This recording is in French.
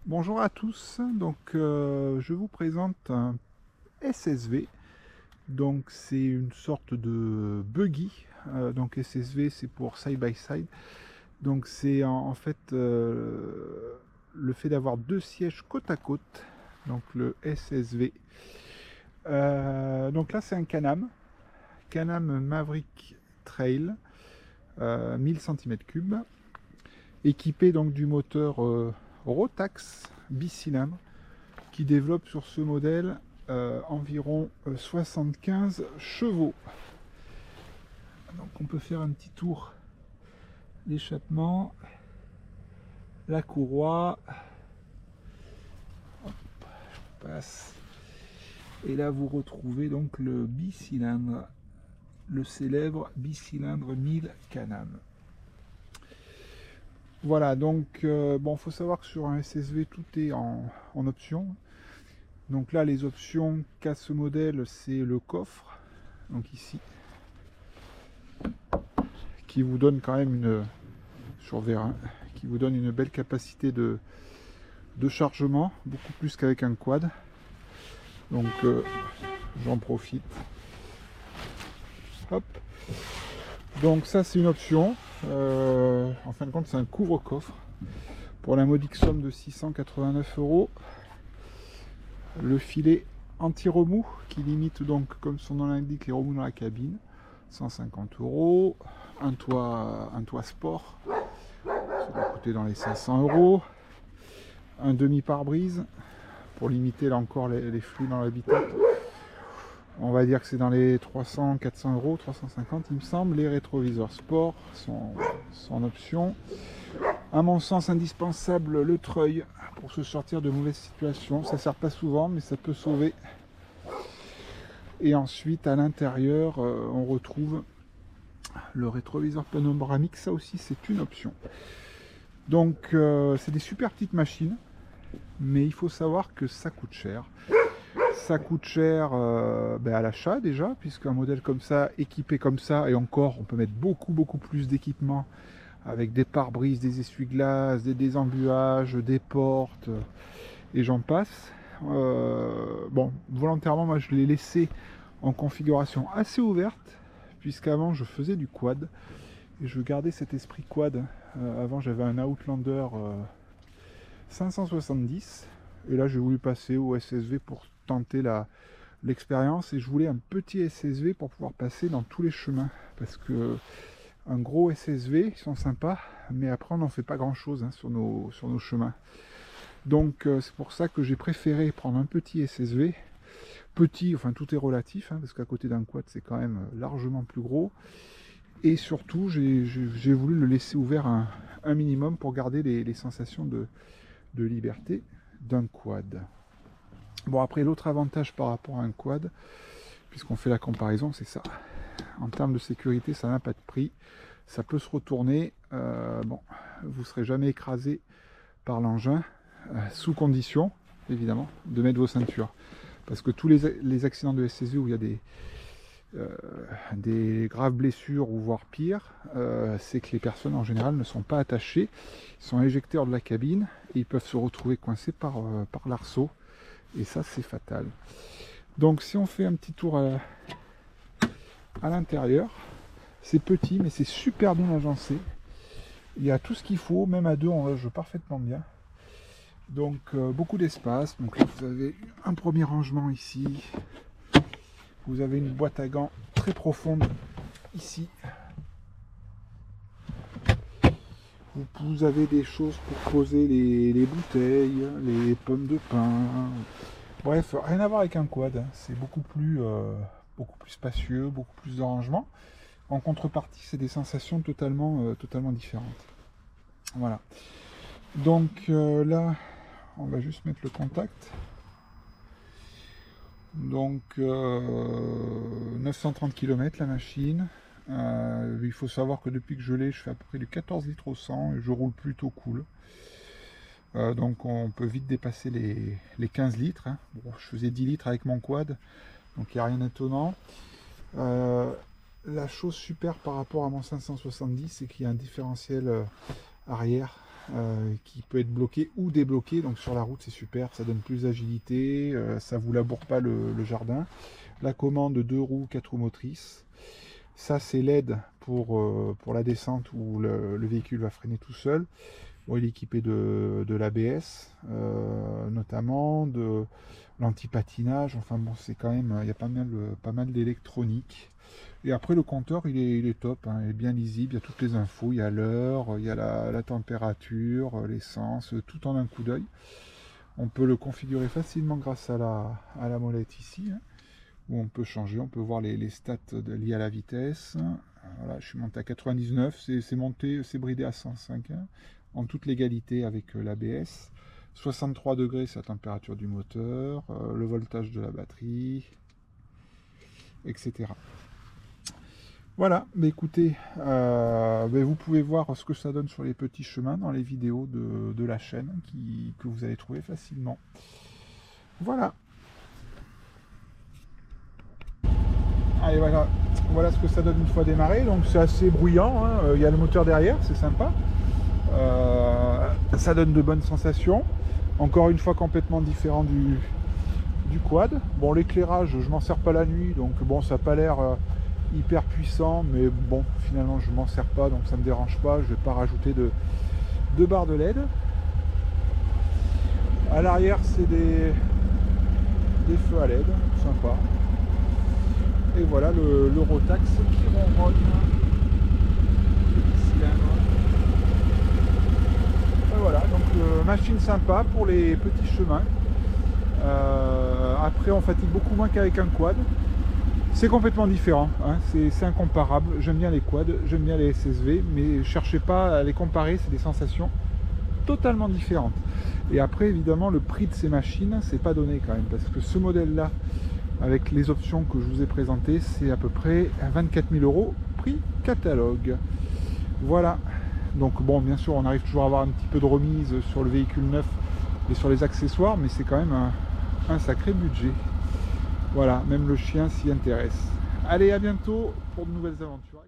Bonjour à tous, je vous présente un SSV, donc c'est une sorte de buggy, donc SSV c'est pour side by side, donc c'est en fait le fait d'avoir deux sièges côte à côte, donc le SSV. Donc là c'est un Can-Am Maverick Trail, 1000 cm3, équipé donc du moteur Rotax bicylindre qui développe sur ce modèle environ 75 chevaux. Donc on peut faire un petit tour, l'échappement, la courroie, hop, je passe, et là vous retrouvez donc le bicylindre, le célèbre bicylindre 1000 Can-Am. Voilà, donc bon, faut savoir que sur un SSV tout est en option. Donc là, les options qu'a ce modèle, c'est le coffre, donc ici, qui vous donne quand même une, sur V1, qui vous donne une belle capacité de chargement, beaucoup plus qu'avec un quad. Donc j'en profite. Hop. Donc ça c'est une option. En fin de compte c'est un couvre-coffre pour la modique somme de 689 €. Le filet anti-remous qui limite donc, comme son nom l'indique, les remous dans la cabine, 150 €. Un toit sport, ça va coûter dans les 500 €. Un demi pare-brise pour limiter là encore les flux dans l'habitat. On va dire que c'est dans les 300-400 €, 350 il me semble. Les rétroviseurs sport sont en option. À mon sens indispensable, le treuil pour se sortir de mauvaises situations. Ça sert pas souvent mais ça peut sauver. Et ensuite à l'intérieur on retrouve le rétroviseur panoramique, ça aussi c'est une option. Donc c'est des super petites machines, mais il faut savoir que ça coûte cher. Ça coûte cher à l'achat déjà, puisqu'un modèle comme ça, équipé comme ça, et encore on peut mettre beaucoup plus d'équipements avec des pare-brises, des essuie-glaces, des désembuages, des portes, et j'en passe. Bon, volontairement moi je l'ai laissé en configuration assez ouverte, puisqu'avant je faisais du quad, et je gardais cet esprit quad. Avant j'avais un Outlander 570, et là j'ai voulu passer au SSV pour tenter l'expérience, et je voulais un petit SSV pour pouvoir passer dans tous les chemins, parce que un gros SSV ils sont sympas, mais après on n'en fait pas grand chose sur nos chemins. Donc c'est pour ça que j'ai préféré prendre un petit SSV. Petit, enfin tout est relatif, parce qu'à côté d'un quad c'est quand même largement plus gros, et surtout j'ai voulu le laisser ouvert un minimum pour garder les sensations de liberté d'un quad. Bon, après l'autre avantage par rapport à un quad, puisqu'on fait la comparaison, c'est ça. En termes de sécurité, ça n'a pas de prix. Ça peut se retourner. Bon, vous ne serez jamais écrasé par l'engin, sous condition, évidemment, de mettre vos ceintures. Parce que tous les accidents de SSV où il y a des graves blessures ou voire pire, c'est que les personnes en général ne sont pas attachées, ils sont éjectés hors de la cabine et ils peuvent se retrouver coincés par l'arceau, et ça c'est fatal. Donc si on fait un petit tour à l'intérieur, c'est petit mais c'est super bien agencé, il y a tout ce qu'il faut, même à deux on loge parfaitement bien. Donc beaucoup d'espace. Donc là vous avez un premier rangement ici, vous avez une boîte à gants très profonde ici, vous avez des choses pour poser les bouteilles, les pommes de pain, bref, rien à voir avec un quad, c'est beaucoup plus spacieux, beaucoup plus de rangement. En contrepartie c'est des sensations totalement différentes. Voilà, donc là on va juste mettre le contact. Donc 930 km la machine. Il faut savoir que depuis que je l'ai, je fais à peu près du 14 litres au 100 et je roule plutôt cool. Donc on peut vite dépasser les 15 litres. Bon, je faisais 10 litres avec mon quad, donc il n'y a rien d'étonnant. La chose super par rapport à mon 570, c'est qu'il y a un différentiel arrière qui peut être bloqué ou débloqué, donc sur la route c'est super, ça donne plus d'agilité, ça vous laboure pas le jardin. La commande 2 roues, 4 roues motrices. Ça c'est l'aide pour la descente où le véhicule va freiner tout seul. Bon, il est équipé de l'ABS, notamment de l'anti-patinage. Enfin bon, c'est quand même, il y a pas mal d'électronique. Et après le compteur, il est top, hein, il est bien lisible, il y a toutes les infos, il y a l'heure, il y a la température, l'essence, tout en un coup d'œil. On peut le configurer facilement grâce à la molette ici, hein, où on peut changer, on peut voir les stats liées à la vitesse. Voilà, je suis monté à 99, c'est monté, c'est bridé à 105, hein, en toute légalité avec l'ABS. 63 degrés, c'est la température du moteur, le voltage de la batterie, etc. Voilà, mais écoutez, vous pouvez voir ce que ça donne sur les petits chemins dans les vidéos de la chaîne que vous allez trouver facilement. Voilà. Allez, voilà ce que ça donne une fois démarré. Donc c'est assez bruyant, hein. Il y a le moteur derrière, c'est sympa. Ça donne de bonnes sensations. Encore une fois complètement différent du quad. Bon, l'éclairage, je m'en sers pas la nuit, donc bon, ça n'a pas l'air hyper puissant, mais bon, finalement je m'en sers pas, donc ça me dérange pas. Je vais pas rajouter de barres de LED. À l'arrière, c'est des feux à LED, sympa. Et voilà le Rotax qui ronronne. Et voilà, donc machine sympa pour les petits chemins. Après, on fatigue beaucoup moins qu'avec un quad. C'est complètement différent, hein. C'est incomparable. J'aime bien les quads, j'aime bien les SSV, mais cherchez pas à les comparer, c'est des sensations totalement différentes. Et après, évidemment, le prix de ces machines, c'est pas donné quand même, parce que ce modèle-là, avec les options que je vous ai présentées, c'est à peu près 24 000 € prix catalogue. Voilà. Donc bon, bien sûr, on arrive toujours à avoir un petit peu de remise sur le véhicule neuf et sur les accessoires, mais c'est quand même un sacré budget. Voilà, même le chien s'y intéresse. Allez, à bientôt pour de nouvelles aventures.